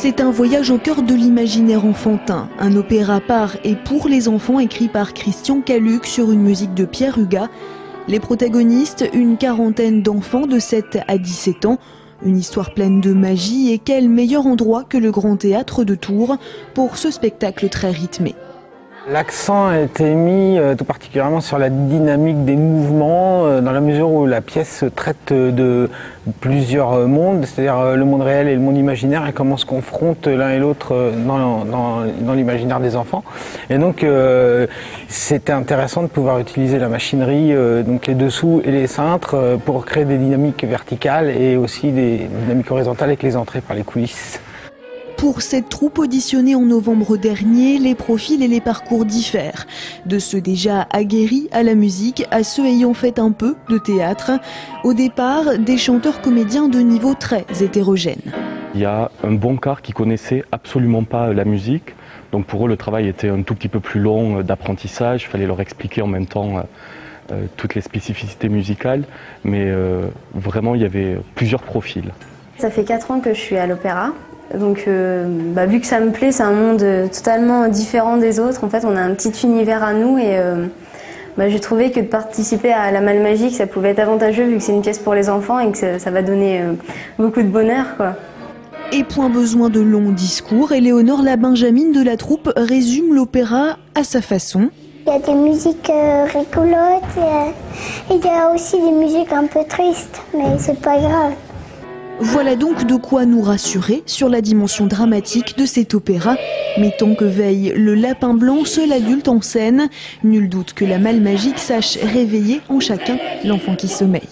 C'est un voyage au cœur de l'imaginaire enfantin, un opéra par et pour les enfants écrit par Christian Caluc sur une musique de Pierre Hugat. Les protagonistes, une quarantaine d'enfants de 7 à 17 ans. Une histoire pleine de magie, et quel meilleur endroit que le Grand Théâtre de Tours pour ce spectacle très rythmé. L'accent a été mis tout particulièrement sur la dynamique des mouvements, dans la mesure où la pièce traite de plusieurs mondes, c'est-à-dire le monde réel et le monde imaginaire, et comment se confrontent l'un et l'autre dans l'imaginaire des enfants. Et donc c'était intéressant de pouvoir utiliser la machinerie, donc les dessous et les cintres, pour créer des dynamiques verticales et aussi des dynamiques horizontales avec les entrées par les coulisses. Pour cette troupe auditionnée en novembre dernier, les profils et les parcours diffèrent. De ceux déjà aguerris à la musique à ceux ayant fait un peu de théâtre. Au départ, des chanteurs-comédiens de niveau très hétérogène. Il y a un bon quart qui connaissait absolument pas la musique. Donc pour eux, le travail était un tout petit peu plus long d'apprentissage. Il fallait leur expliquer en même temps toutes les spécificités musicales. Mais vraiment, il y avait plusieurs profils. Ça fait 4 ans que je suis à l'opéra. Donc vu que ça me plaît, c'est un monde totalement différent des autres. En fait, on a un petit univers à nous et j'ai trouvé que de participer à la Malle Magique, ça pouvait être avantageux vu que c'est une pièce pour les enfants et que ça va donner beaucoup de bonheur, quoi. Et point besoin de longs discours, Éléonore la Benjamine de la troupe résume l'opéra à sa façon. Il y a des musiques rigolotes et il y a aussi des musiques un peu tristes, mais c'est pas grave. Voilà donc de quoi nous rassurer sur la dimension dramatique de cet opéra. Mais tant que veille le lapin blanc, seul adulte en scène, nul doute que la Malle Magique sache réveiller en chacun l'enfant qui sommeille.